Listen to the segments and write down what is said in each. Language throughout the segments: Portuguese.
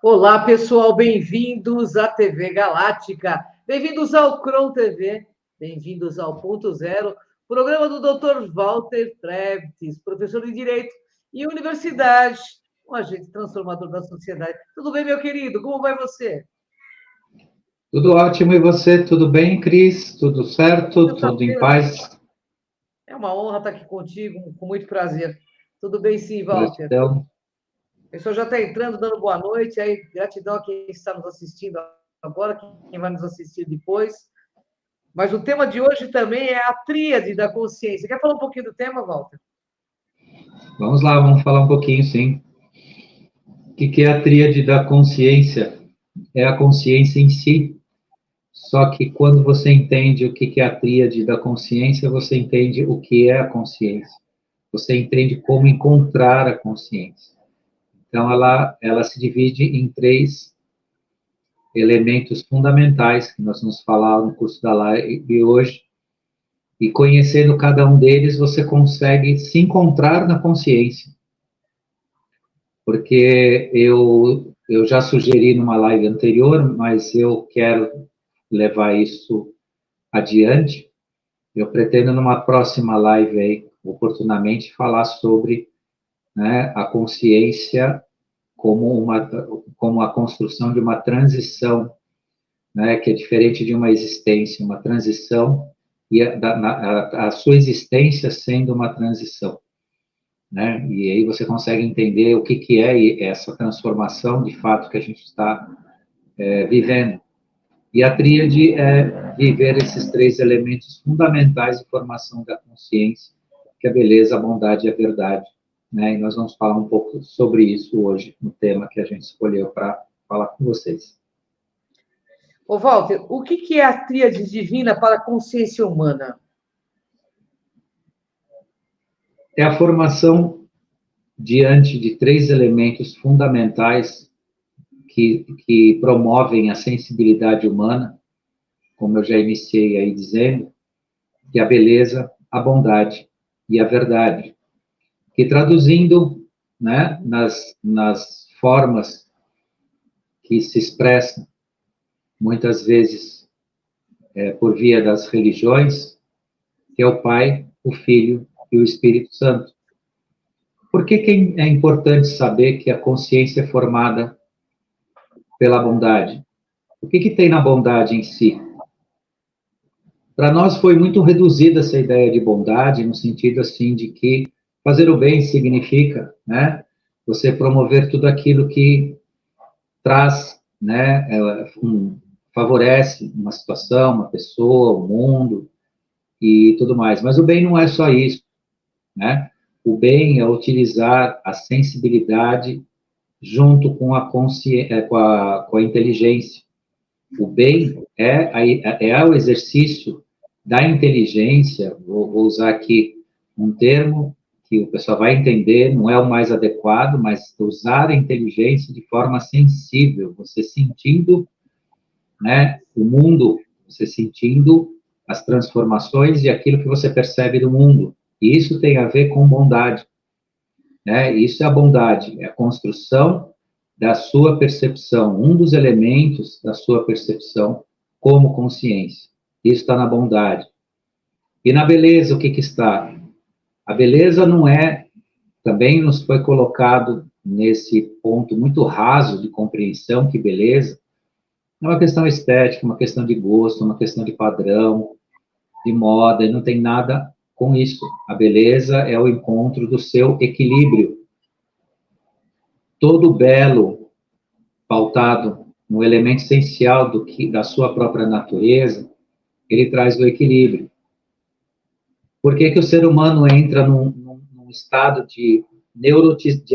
Olá, pessoal, bem-vindos à TV Galáctica, bem-vindos ao Cron TV, bem-vindos ao Ponto Zero, programa do Dr. Walter Treptes, professor de Direito e Universidade, um agente transformador da sociedade. Tudo bem, meu querido? Como vai você? Tudo ótimo, e você? Tudo bem, Cris? Tudo certo? Tudo em paz? É uma honra estar aqui contigo, com muito prazer. Tudo bem, sim, Walter? Gratidão. O pessoal já está entrando, dando boa noite, aí gratidão a quem está nos assistindo agora, quem vai nos assistir depois. Mas o tema de hoje também é a tríade da consciência. Quer falar um pouquinho do tema, Walter? Vamos lá, vamos falar um pouquinho, sim. O que é a tríade da consciência? É a consciência em si. Só que quando você entende o que é a tríade da consciência, você entende o que é a consciência. Você entende como encontrar a consciência. Então, ela se divide em três elementos fundamentais que nós vamos falar no curso da live de hoje. E conhecendo cada um deles, você consegue se encontrar na consciência. Porque eu já sugeri numa live anterior, mas eu quero levar isso adiante. Eu pretendo, numa próxima live, aí, oportunamente, falar sobre, né, a consciência como a construção de uma transição, né, que é diferente de uma existência, uma transição, e a sua existência sendo uma transição. Né? E aí você consegue entender o que é essa transformação, de fato, que a gente está vivendo. E a tríade é viver esses três elementos fundamentais de formação da consciência, que é a beleza, a bondade e a verdade. Né? E nós vamos falar um pouco sobre isso hoje, no tema que a gente escolheu para falar com vocês. Ô, Walter, o que é a tríade divina para a consciência humana? É a formação diante de três elementos fundamentais que promovem a sensibilidade humana, como eu já iniciei aí dizendo, que é a beleza, a bondade e a verdade, que traduzindo, né, nas formas que se expressam, muitas vezes por via das religiões, que é o Pai, o Filho e o Espírito Santo. Por que é importante saber que a consciência é formada pela bondade? O que tem na bondade em si? Para nós foi muito reduzida essa ideia de bondade, no sentido assim de que fazer o bem significa, né, você promover tudo aquilo que traz, né, favorece uma situação, uma pessoa, o mundo e tudo mais. Mas o bem não é só isso, né? O bem é utilizar a sensibilidade junto com a consciência, com a inteligência. O bem é o exercício da inteligência, vou usar aqui um termo que o pessoal vai entender, não é o mais adequado, mas usar a inteligência de forma sensível, você sentindo, né, o mundo, você sentindo as transformações e aquilo que você percebe do mundo. E isso tem a ver com bondade, né? Isso é a bondade, é a construção da sua percepção, um dos elementos da sua percepção como consciência. Isso está na bondade. E na beleza, o que está? A beleza não é, também nos foi colocado nesse ponto muito raso de compreensão que beleza é uma questão estética, uma questão de gosto, uma questão de padrão, de moda, e não tem nada com isso. A beleza é o encontro do seu equilíbrio. Todo belo, pautado no elemento essencial da sua própria natureza, ele traz o equilíbrio. Por que o ser humano entra num estado de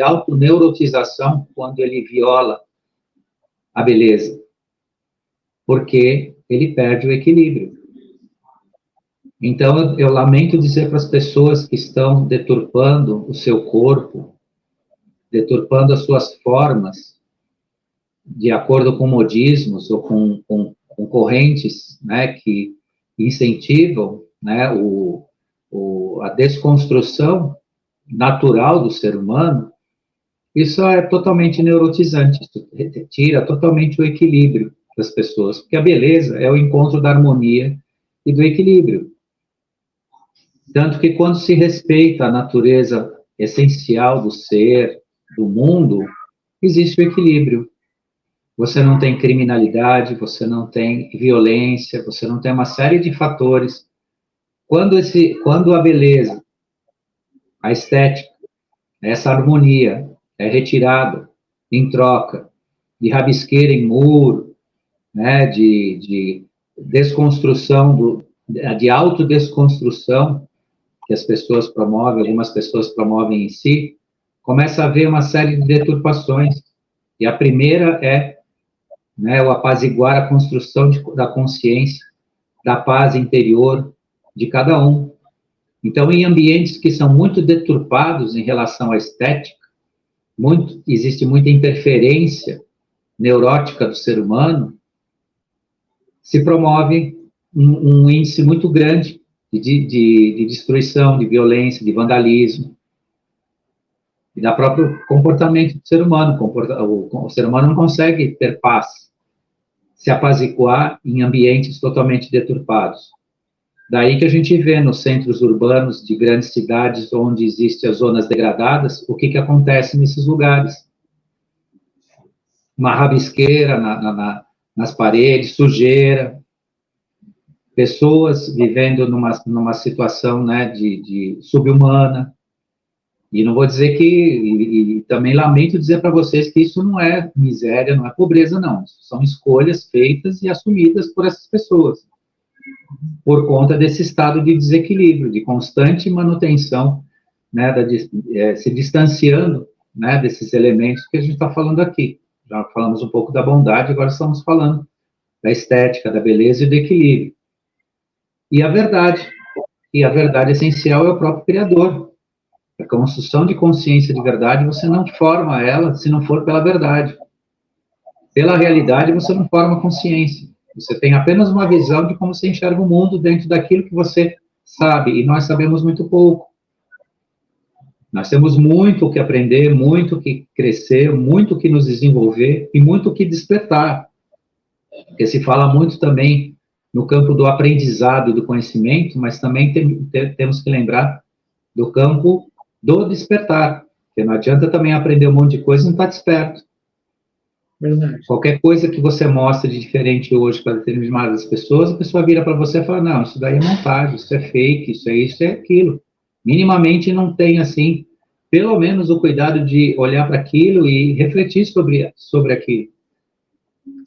autoneurotização quando ele viola a beleza? Porque ele perde o equilíbrio. Então, eu lamento dizer para as pessoas que estão deturpando o seu corpo, deturpando as suas formas, de acordo com modismos ou com correntes, né, que incentivam, né, a desconstrução natural do ser humano, isso é totalmente neurotizante, isso tira totalmente o equilíbrio das pessoas, porque a beleza é o encontro da harmonia e do equilíbrio. Tanto que quando se respeita a natureza essencial do ser, do mundo, existe o equilíbrio. Você não tem criminalidade, você não tem violência, você não tem uma série de fatores. Quando a beleza, a estética, essa harmonia é retirada em troca de rabisqueira em muro, né, de desconstrução, de autodesconstrução que as pessoas promovem, algumas pessoas promovem em si, começa a haver uma série de deturpações. E a primeira é, né, o apaziguar a construção da consciência, da paz interior de cada um. Então, em ambientes que são muito deturpados em relação à estética, existe muita interferência neurótica do ser humano, se promove um índice muito grande de destruição, de violência, de vandalismo, e da próprio comportamento do ser humano. O ser humano não consegue ter paz, se apaziguar em ambientes totalmente deturpados. Daí que a gente vê nos centros urbanos de grandes cidades, onde existem as zonas degradadas, o que acontece nesses lugares. Uma rabisqueira nas paredes, sujeira, pessoas vivendo numa situação, né, de subhumana. E não vou dizer que, e também lamento dizer para vocês que isso não é miséria, não é pobreza, não. São escolhas feitas e assumidas por essas pessoas, por conta desse estado de desequilíbrio, de constante manutenção, né, se distanciando, né, desses elementos que a gente está falando aqui. Já falamos um pouco da bondade, agora estamos falando da estética, da beleza e do equilíbrio. E a verdade essencial é o próprio Criador. A construção de consciência de verdade, você não forma ela se não for pela verdade. Pela realidade, você não forma consciência. Você tem apenas uma visão de como você enxerga o mundo dentro daquilo que você sabe, e nós sabemos muito pouco. Nós temos muito o que aprender, muito o que crescer, muito o que nos desenvolver e muito o que despertar. Porque se fala muito também no campo do aprendizado e do conhecimento, mas também temos que lembrar do campo do despertar, porque não adianta também aprender um monte de coisa e não estar desperto. Verdade. Qualquer coisa que você mostra de diferente hoje para determinadas pessoas, a pessoa vira para você e fala, não, isso daí é montagem, isso é fake, isso é aquilo. Minimamente não tem, assim, pelo menos o cuidado de olhar para aquilo e refletir sobre aquilo.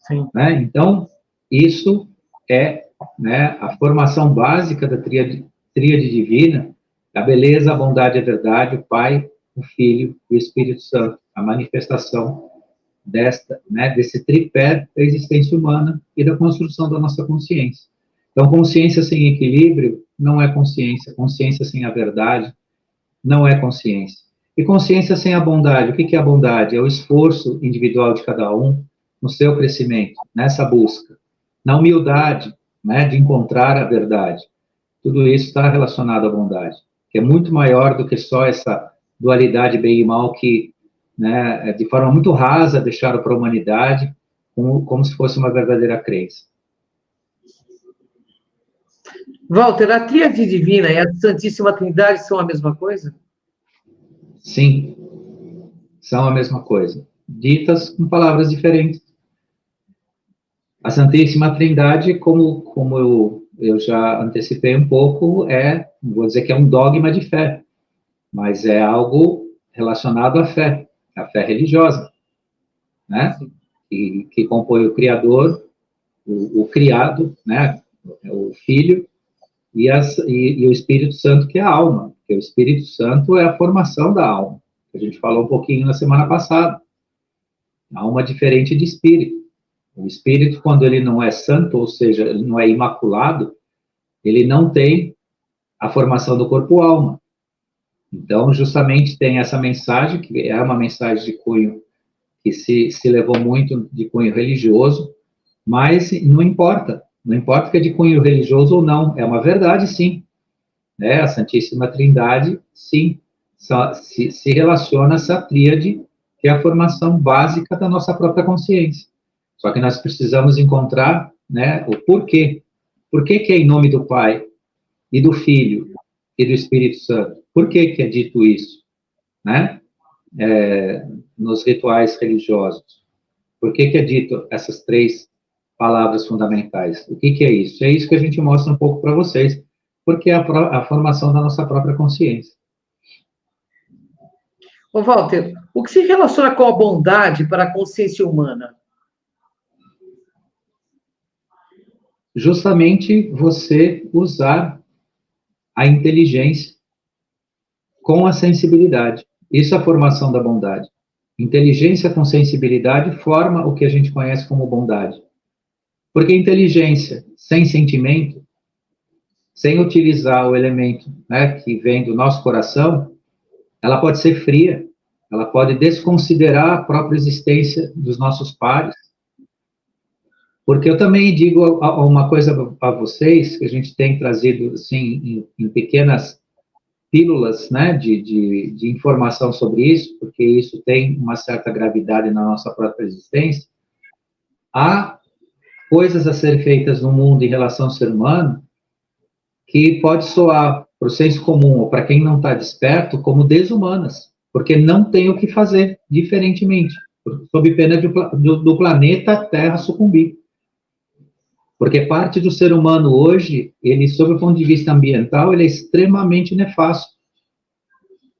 Sim. Né? Então, isso é, né, a formação básica da tríade divina, a beleza, a bondade e a verdade, o Pai, o Filho e o Espírito Santo, a manifestação desse tripé da existência humana e da construção da nossa consciência. Então, consciência sem equilíbrio não é consciência. Consciência sem a verdade não é consciência. E consciência sem a bondade, o que é a bondade? É o esforço individual de cada um no seu crescimento, nessa busca. Na humildade, né, de encontrar a verdade. Tudo isso está relacionado à bondade, que é muito maior do que só essa dualidade bem e mal que, né, de forma muito rasa, deixaram para a humanidade como se fosse uma verdadeira crença. Walter, a Tríade Divina e a Santíssima Trindade são a mesma coisa? Sim, são a mesma coisa, ditas com palavras diferentes. A Santíssima Trindade, como eu já antecipei um pouco, não vou dizer que é um dogma de fé, mas é algo relacionado à fé religiosa, né? Que compõe o Criador, o criado, né? O Filho e o Espírito Santo, que é a alma. Porque o Espírito Santo é a formação da alma, que a gente falou um pouquinho na semana passada. Alma diferente de espírito. O espírito, quando ele não é santo, ou seja, ele não é imaculado, ele não tem a formação do corpo-alma. Então, justamente tem essa mensagem, que é uma mensagem de cunho que se levou muito de cunho religioso, mas não importa que é de cunho religioso ou não, é uma verdade, sim. Né? A Santíssima Trindade, sim, se relaciona a essa tríade que é a formação básica da nossa própria consciência. Só que nós precisamos encontrar, né, o porquê. Por que que é em nome do Pai e do Filho e do Espírito Santo? Por que que é dito isso, né? Nos rituais religiosos. Por que que é dito essas 3 palavras fundamentais? O que que é isso? É isso que a gente mostra um pouco para vocês, porque é a formação da nossa própria consciência. Ô, Walter, o que se relaciona com a bondade para a consciência humana? Justamente você usar a inteligência com a sensibilidade. Isso é a formação da bondade. Inteligência com sensibilidade forma o que a gente conhece como bondade. Porque inteligência sem sentimento, sem utilizar o elemento, né, que vem do nosso coração, ela pode ser fria, ela pode desconsiderar a própria existência dos nossos pares. Porque eu também digo uma coisa a vocês, que a gente tem trazido, assim, em pequenas pílulas, né, de informação sobre isso, porque isso tem uma certa gravidade na nossa própria existência. Há coisas a serem feitas no mundo em relação ao ser humano que pode soar para o senso comum ou para quem não está desperto como desumanas, porque não tem o que fazer diferentemente, sob pena do planeta Terra sucumbir. Porque parte do ser humano hoje, ele, sob o ponto de vista ambiental, ele é extremamente nefasto.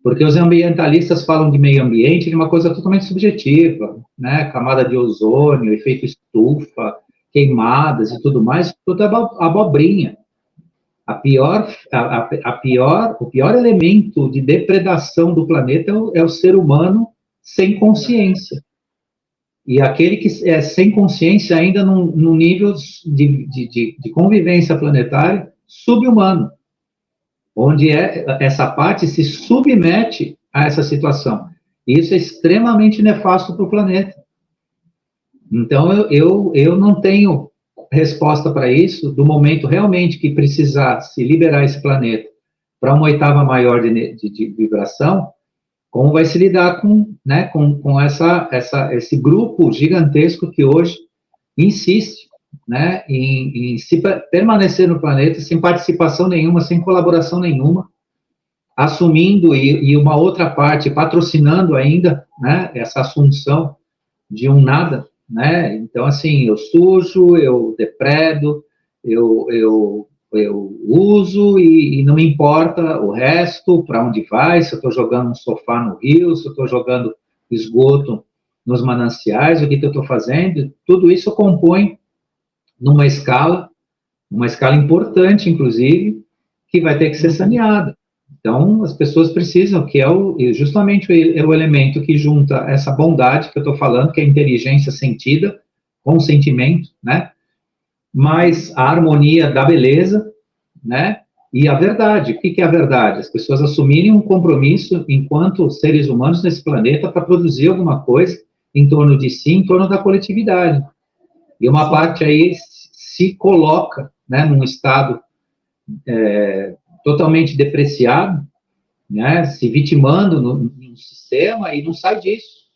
Porque os ambientalistas falam de meio ambiente de uma coisa totalmente subjetiva, né? Camada de ozônio, efeito estufa, queimadas e tudo mais, tudo é abobrinha. O pior elemento de depredação do planeta é o ser humano sem consciência. E aquele que é sem consciência ainda num nível de convivência planetária subhumano, onde essa parte se submete a essa situação. E isso é extremamente nefasto para o planeta. Então, eu não tenho resposta para isso, do momento realmente que precisar se liberar esse planeta para uma oitava maior de vibração, como vai se lidar com, né, com esse grupo gigantesco que hoje insiste, né, em se permanecer no planeta sem participação nenhuma, sem colaboração nenhuma, assumindo e uma outra parte patrocinando ainda, né, essa assunção de um nada, né? Então, assim, eu sujo, eu depredo, eu uso e não me importa o resto, para onde vai, se eu estou jogando um sofá no rio, se eu estou jogando esgoto nos mananciais, o que eu estou fazendo, tudo isso compõe numa escala importante, inclusive, que vai ter que ser saneada. Então, as pessoas precisam, que é justamente o elemento que junta essa bondade que eu estou falando, que é a inteligência sentida, com o sentimento, né? Mas a harmonia da beleza, né? E a verdade. O que é a verdade? As pessoas assumirem um compromisso enquanto seres humanos nesse planeta para produzir alguma coisa em torno de si, em torno da coletividade. E uma parte aí se coloca, né, num estado totalmente depreciado, né, se vitimando no sistema e não sai disso.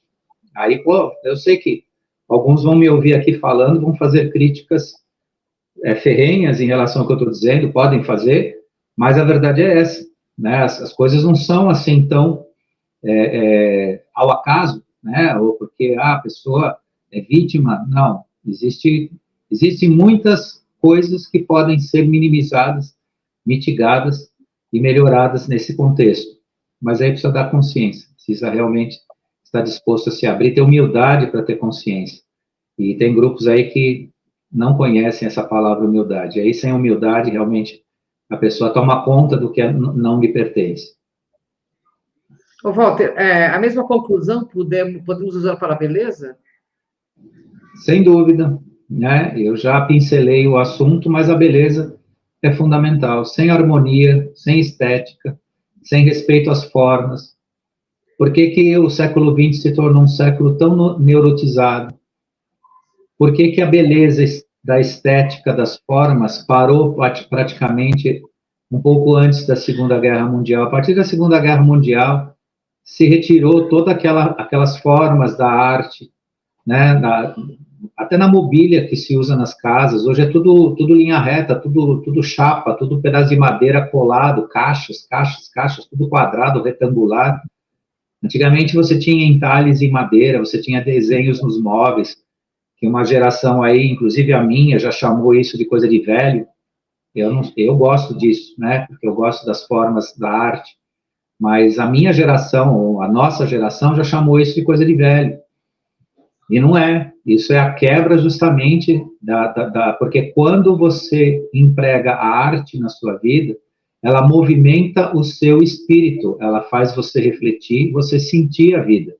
Aí, pô, eu sei que alguns vão me ouvir aqui falando, vão fazer críticas ferrenhas em relação ao que eu estou dizendo, podem fazer, mas a verdade é essa, né, as coisas não são assim tão ao acaso, né, ou porque a pessoa é vítima, não, existem muitas coisas que podem ser minimizadas, mitigadas e melhoradas nesse contexto, mas aí precisa dar consciência, precisa realmente estar disposto a se abrir, ter humildade para ter consciência, e tem grupos aí que não conhecem essa palavra humildade, aí sem humildade, realmente, a pessoa toma conta do que não lhe pertence. Ô, Walter, a mesma conclusão podemos usar para a beleza? Sem dúvida, né? Eu já pincelei o assunto, mas a beleza é fundamental. Sem harmonia, sem estética, sem respeito às formas. Por que o século XX se tornou um século tão neurotizado? Por que a beleza da estética, das formas, parou praticamente um pouco antes da Segunda Guerra Mundial? A partir da Segunda Guerra Mundial, se retirou todas aquelas formas da arte, né, até na mobília que se usa nas casas, hoje é tudo linha reta, tudo chapa, tudo pedaço de madeira colado, caixas, tudo quadrado, retangular. Antigamente você tinha entalhes em madeira, você tinha desenhos nos móveis, que uma geração aí, inclusive a minha, já chamou isso de coisa de velho. Eu gosto disso, né, porque eu gosto das formas da arte, mas a minha geração, ou a nossa geração, já chamou isso de coisa de velho. E não é. Isso é a quebra justamente porque quando você emprega a arte na sua vida, ela movimenta o seu espírito, ela faz você refletir, você sentir a vida.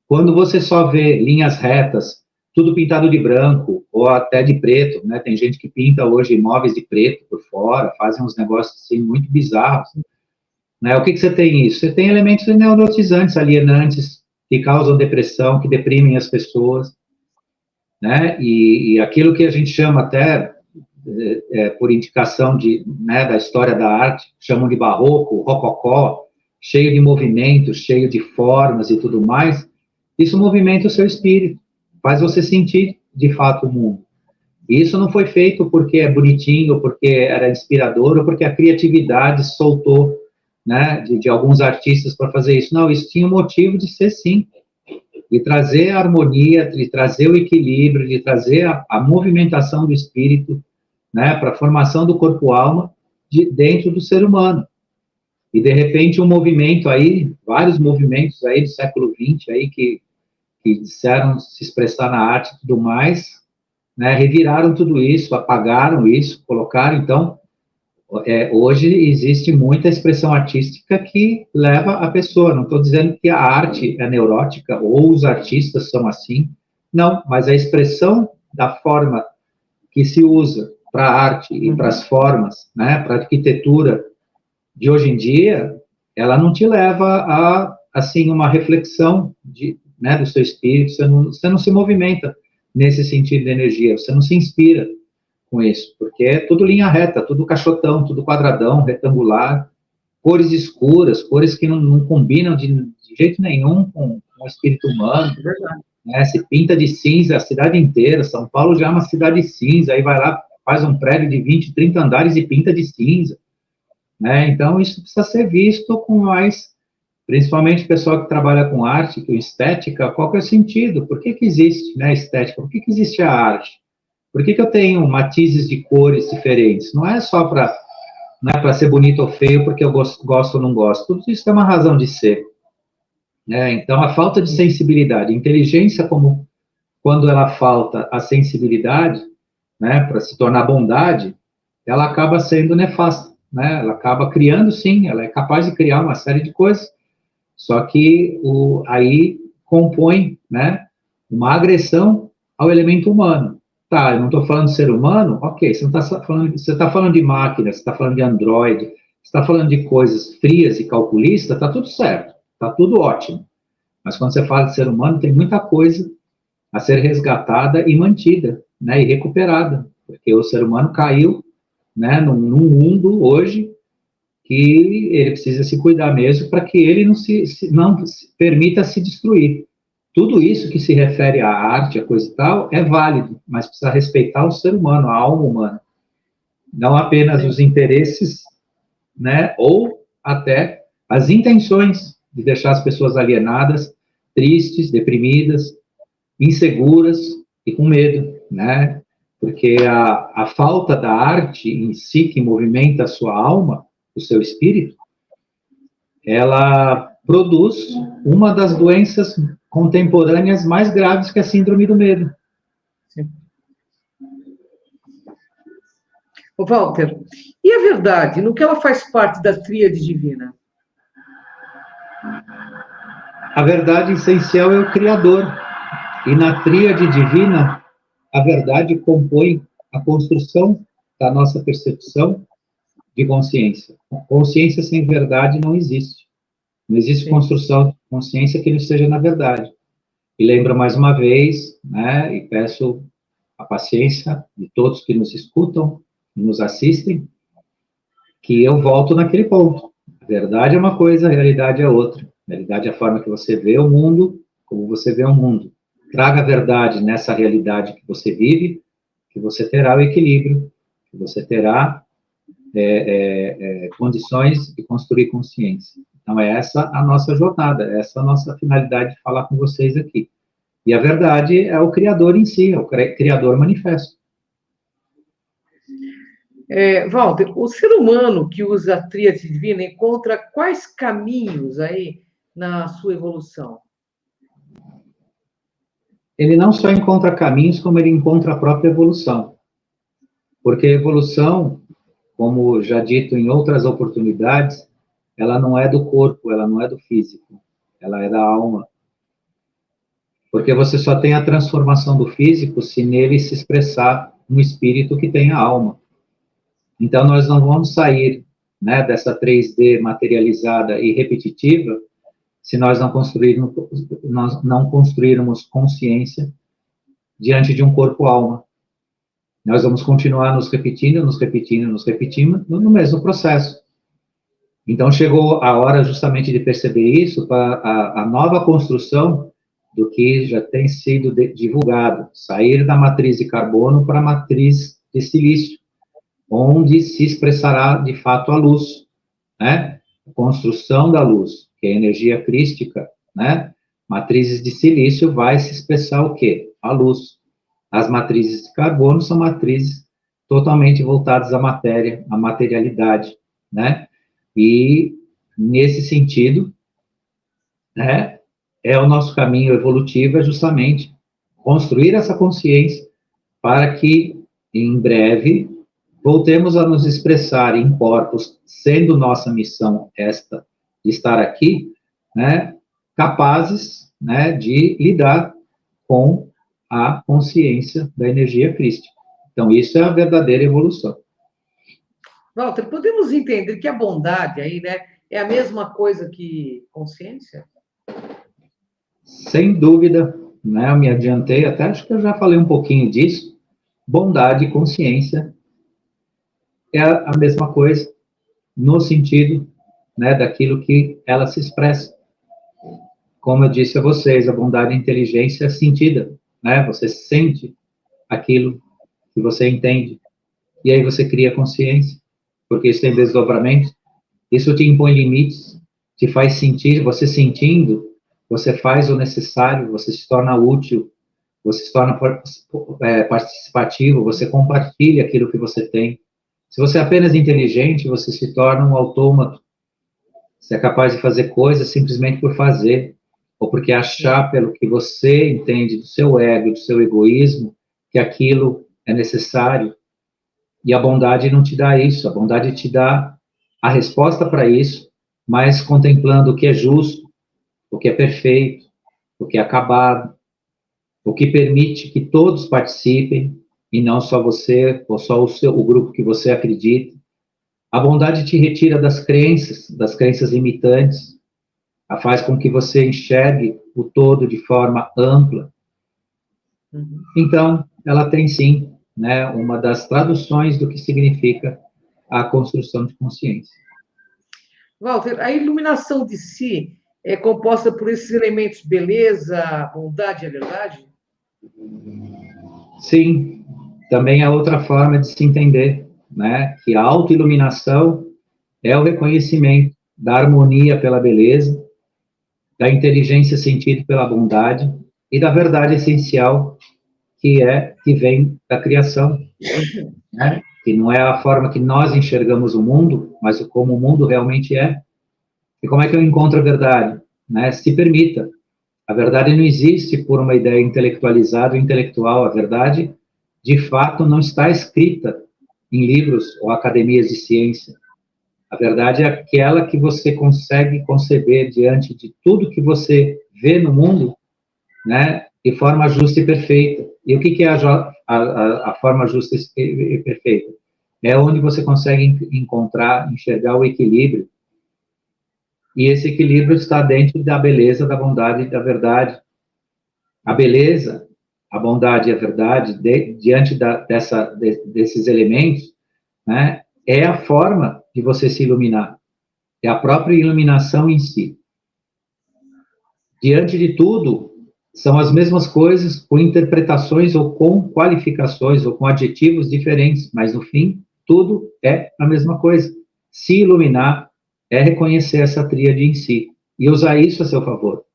Quando você só vê linhas retas, tudo pintado de branco, ou até de preto, né? Tem gente que pinta hoje imóveis de preto por fora, fazem uns negócios assim muito bizarros, né? O que você tem isso? Você tem elementos neurotizantes, alienantes, que causam depressão, que deprimem as pessoas, né? E aquilo que a gente chama até, por indicação né, da história da arte, chamam de barroco, rococó, cheio de movimentos, cheio de formas e tudo mais, isso movimenta o seu espírito, faz você sentir, de fato, o mundo. E isso não foi feito porque é bonitinho, porque era inspirador, ou porque a criatividade soltou, né, de alguns artistas para fazer isso. Não, isso tinha um motivo de ser, sim, de trazer a harmonia, de trazer o equilíbrio, de trazer a movimentação do espírito, né, para a formação do corpo-alma dentro do ser humano. E, de repente, um movimento aí, vários movimentos aí do século XX aí que disseram se expressar na arte e tudo mais, né, reviraram tudo isso, apagaram isso, colocaram, então, hoje existe muita expressão artística que leva a pessoa, não estou dizendo que a arte é neurótica, ou os artistas são assim, não, mas a expressão da forma que se usa para a arte e para as formas, né, para a arquitetura de hoje em dia, ela não te leva a, assim, uma reflexão né, do seu espírito, você não se movimenta nesse sentido de energia, você não se inspira com isso, porque é tudo linha reta, tudo caixotão, tudo quadradão, retangular, cores escuras, cores que não combinam de jeito nenhum com o espírito humano, né? Se pinta de cinza a cidade inteira, São Paulo já é uma cidade cinza, aí vai lá, faz um prédio de 20, 30 andares e pinta de cinza, né? Então isso precisa ser visto com mais, principalmente o pessoal que trabalha com arte, com estética, qual que é o sentido? Por que existe, né, estética? Por que existe a arte? Por que eu tenho matizes de cores diferentes? Não é só para ser bonito ou feio, porque eu gosto ou não gosto. Tudo isso tem uma razão de ser. Né? Então, a falta de sensibilidade, inteligência, como quando ela falta a sensibilidade, né, para se tornar bondade, ela acaba sendo nefasta. Né? Ela acaba criando, sim, ela é capaz de criar uma série de coisas, só que aí compõe, né, uma agressão ao elemento humano. Tá, eu não estou falando de ser humano, ok, você está falando de máquina, você está falando de androide, você está falando de coisas frias e calculistas, está tudo certo, está tudo ótimo. Mas quando você fala de ser humano, tem muita coisa a ser resgatada e mantida, né, e recuperada, porque o ser humano caiu, né, num mundo hoje que ele precisa se cuidar mesmo para que ele não se permita se destruir. Tudo isso que se refere à arte, a coisa e tal, é válido, mas precisa respeitar o ser humano, a alma humana. Não apenas os interesses, né, ou até as intenções de deixar as pessoas alienadas, tristes, deprimidas, inseguras e com medo, né? Porque a falta da arte em si, que movimenta a sua alma, o seu espírito, ela produz uma das doenças contemporâneas mais graves, que é a síndrome do medo. Sim. Ô, Walter, e a verdade, no que ela faz parte da tríade divina? A verdade essencial é o Criador. E na tríade divina, a verdade compõe a construção da nossa percepção de consciência. Consciência sem verdade não existe. Não existe construção de consciência que não esteja na verdade. E lembro mais uma vez, né, e peço a paciência de todos que nos escutam, nos assistem, que eu volto naquele ponto. A verdade é uma coisa, a realidade é outra. Realidade é a forma que você vê o mundo, como você vê o mundo. Traga a verdade nessa realidade que você vive, que você terá o equilíbrio, que você terá condições de construir consciência. Então, é essa a nossa jornada, essa a nossa finalidade de falar com vocês aqui. E a verdade é o Criador em si, é o Criador manifesto. Walter, o ser humano que usa a tríade divina encontra quais caminhos aí na sua evolução? Ele não só encontra caminhos, como ele encontra a própria evolução. Porque a evolução, como já dito em outras oportunidades, ela não é do corpo, ela não é do físico, ela é da alma. Porque você só tem a transformação do físico se nele se expressar um espírito que tem a alma. Então, nós não vamos sair, né, dessa 3D materializada e repetitiva se nós não construirmos consciência diante de um corpo-alma. Nós vamos continuar nos repetindo no mesmo processo. Então, chegou a hora justamente de perceber isso para a nova construção do que já tem sido divulgado, sair da matriz de carbono para a matriz de silício, onde se expressará, de fato, a luz, né? A construção da luz, que é a energia crística, né? Matrizes de silício vai se expressar o quê? A luz. As matrizes de carbono são matrizes totalmente voltadas à matéria, à materialidade, né? E, nesse sentido, né, é o nosso caminho evolutivo, é justamente construir essa consciência para que, em breve, voltemos a nos expressar em corpos, sendo nossa missão esta, de estar aqui, né, capazes, né, de lidar com a consciência da energia crística. Então, isso é a verdadeira evolução. Walter, podemos entender que a bondade aí, né, é a mesma coisa que consciência? Sem dúvida, né, eu me adiantei, até acho que eu já falei um pouquinho disso. Bondade e consciência é a mesma coisa, no sentido, né, daquilo que ela se expressa. Como eu disse a vocês, a bondade e a inteligência é sentida, né? Você sente aquilo que você entende, e aí você cria consciência, porque isso tem desdobramento, isso te impõe limites, te faz sentir, você sentindo, você faz o necessário, você se torna útil, você se torna participativo, você compartilha aquilo que você tem. Se você é apenas inteligente, você se torna um autômato, você é capaz de fazer coisas simplesmente por fazer, ou porque achar pelo que você entende do seu ego, do seu egoísmo, que aquilo é necessário. E a bondade não te dá isso, a bondade te dá a resposta para isso, mas contemplando o que é justo, o que é perfeito, o que é acabado, o que permite que todos participem, e não só você, ou só o grupo que você acredita. A bondade te retira das crenças limitantes, a faz com que você enxergue o todo de forma ampla. Então, ela tem sim, né, uma das traduções do que significa a construção de consciência. Walter, a iluminação de si é composta por esses elementos: beleza, bondade e a verdade? Sim, também é outra forma de se entender, né, que a autoiluminação é o reconhecimento da harmonia pela beleza, da inteligência sentida pela bondade e da verdade essencial que vem da criação, né? Que não é a forma que nós enxergamos o mundo, mas como o mundo realmente é. E como é que eu encontro a verdade? Né? Se permita. A verdade não existe por uma ideia intelectualizada ou intelectual. A verdade, de fato, não está escrita em livros ou academias de ciência. A verdade é aquela que você consegue conceber diante de tudo que você vê no mundo, né, de forma justa e perfeita. E o que é a forma justa e perfeita? É onde você consegue enxergar o equilíbrio. E esse equilíbrio está dentro da beleza, da bondade e da verdade. A beleza, a bondade e a verdade, diante desses elementos, né, é a forma de você se iluminar. É a própria iluminação em si. Diante de tudo, são as mesmas coisas com interpretações ou com qualificações ou com adjetivos diferentes, mas no fim, tudo é a mesma coisa. Se iluminar é reconhecer essa tríade em si e usar isso a seu favor.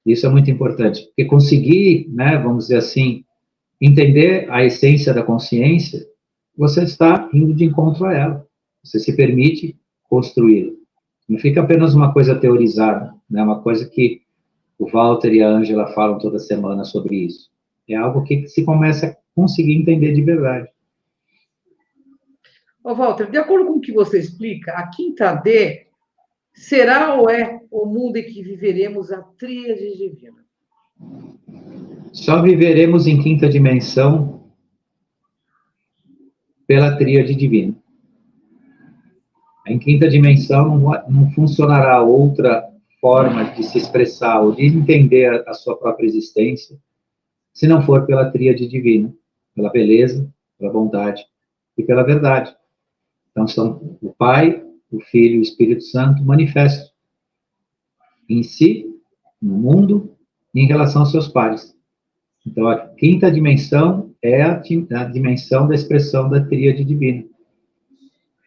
Isso é muito importante, porque conseguir, né, vamos dizer assim, entender a essência da consciência, você está indo de encontro a ela. Você se permite construí-la. Não fica apenas uma coisa teorizada, né, uma coisa que o Walter e a Ângela falam toda semana sobre isso. É algo que se começa a conseguir entender de verdade. Ô, Walter, de acordo com o que você explica, a quinta D será ou é o mundo em que viveremos a tríade divina? Só viveremos em quinta dimensão pela tríade divina. Em quinta dimensão não funcionará outra forma de se expressar ou de entender a sua própria existência se não for pela tríade divina, pela beleza, pela bondade e pela verdade. Então, são o Pai, o Filho e o Espírito Santo manifestos em si, no mundo e em relação aos seus pares. Então, a quinta dimensão é a dimensão da expressão da tríade divina.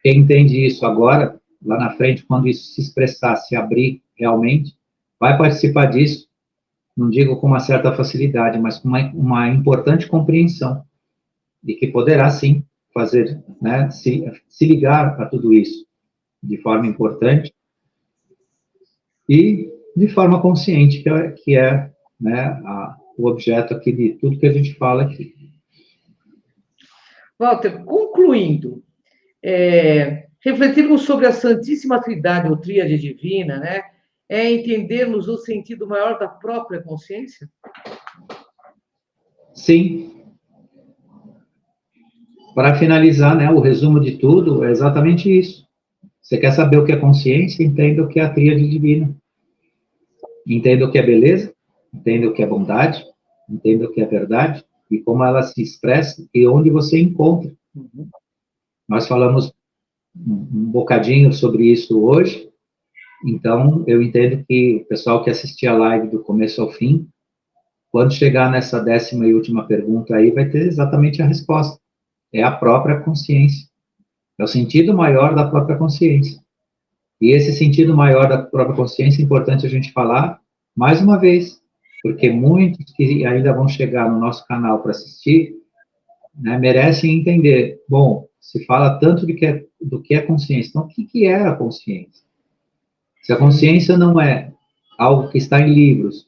Quem entende isso agora, lá na frente, quando isso se expressar, se abrir realmente, vai participar disso, não digo com uma certa facilidade, mas com uma importante compreensão, e que poderá, sim, fazer, né, se ligar a tudo isso de forma importante e de forma consciente, que é né, o objeto aqui de tudo que a gente fala aqui. Walter, concluindo, refletirmos sobre a Santíssima Trindade ou Tríade Divina, né? É entendermos o sentido maior da própria consciência? Sim. Para finalizar, né, o resumo de tudo é exatamente isso. Você quer saber o que é consciência? Entenda o que é a tríade divina. Entenda o que é beleza, entenda o que é bondade, entenda o que é verdade e como ela se expressa e onde você encontra. Uhum. Nós falamos um bocadinho sobre isso hoje, então eu entendo que o pessoal que assistir a live do começo ao fim, quando chegar nessa 10ª e última pergunta aí, vai ter exatamente a resposta. É a própria consciência. É o sentido maior da própria consciência. E esse sentido maior da própria consciência é importante a gente falar mais uma vez, porque muitos que ainda vão chegar no nosso canal para assistir, né, merecem entender. Bom, se fala tanto do que é consciência. Então, o que é a consciência? Se a consciência não é algo que está em livros,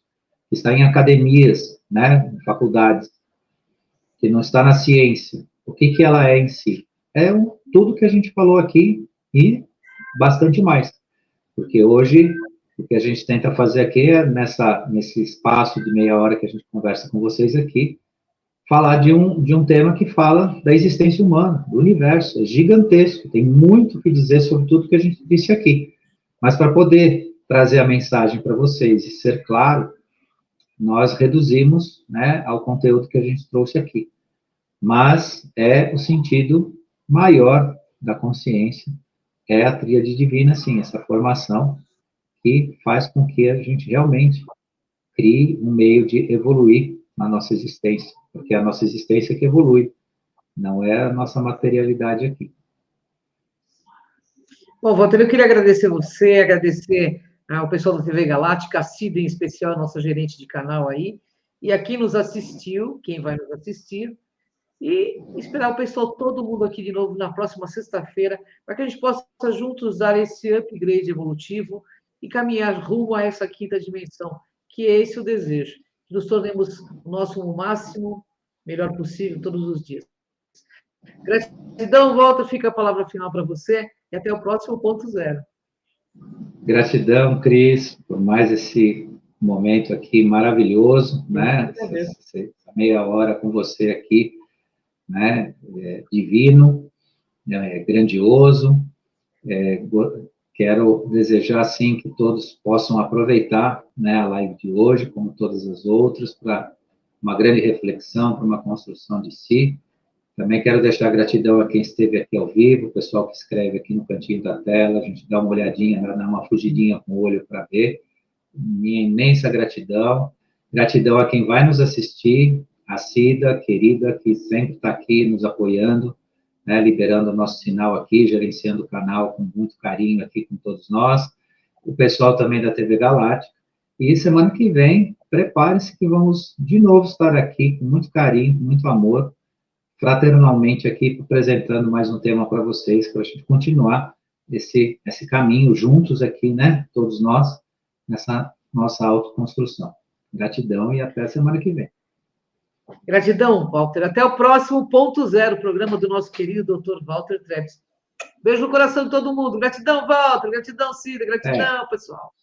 que está em academias, né, em faculdades, que não está na ciência, o que ela é em si? É tudo que a gente falou aqui e bastante mais. Porque hoje, o que a gente tenta fazer aqui é, nesse espaço de meia hora que a gente conversa com vocês aqui, falar de um tema que fala da existência humana, do universo. É gigantesco, tem muito o que dizer sobre tudo que a gente disse aqui. Mas para poder trazer a mensagem para vocês e ser claro, nós reduzimos, né, ao conteúdo que a gente trouxe aqui. Mas é o sentido maior da consciência, é a tríade divina, sim, essa formação que faz com que a gente realmente crie um meio de evoluir na nossa existência, porque é a nossa existência que evolui, não é a nossa materialidade aqui. Bom, Walter, eu queria agradecer você, agradecer ao pessoal da TV Galáctica, a Cida em especial, nossa gerente de canal aí, e a quem nos assistiu, quem vai nos assistir, e esperar o pessoal, todo mundo aqui de novo na próxima sexta-feira, para que a gente possa juntos dar esse upgrade evolutivo e caminhar rumo a essa quinta dimensão, que é esse o desejo, que nos tornemos o nosso máximo, melhor possível, todos os dias. Gratidão, Walter, fica a palavra final para você, e até o próximo ponto zero. Gratidão, Cris, por mais esse momento aqui maravilhoso, né? Essa meia hora com você aqui, né? Divino, grandioso. Quero desejar, assim, que todos possam aproveitar, né, a live de hoje, como todas as outras, para uma grande reflexão, para uma construção de si. Também quero deixar gratidão a quem esteve aqui ao vivo, o pessoal que escreve aqui no cantinho da tela, a gente dá uma olhadinha, dá uma fugidinha com o olho para ver, minha imensa gratidão. Gratidão a quem vai nos assistir, a Cida, querida, que sempre está aqui nos apoiando, né, liberando o nosso sinal aqui, gerenciando o canal com muito carinho aqui com todos nós. O pessoal também da TV Galáctica. E semana que vem, prepare-se que vamos de novo estar aqui com muito carinho, com muito amor, fraternalmente aqui, apresentando mais um tema para vocês, para a gente continuar esse caminho juntos aqui, né, todos nós, nessa nossa autoconstrução. Gratidão e até semana que vem. Gratidão, Walter. Até o próximo Ponto Zero, programa do nosso querido Dr. Walter Trebs. Beijo no coração de todo mundo. Gratidão, Walter. Gratidão, Cida. Gratidão, pessoal.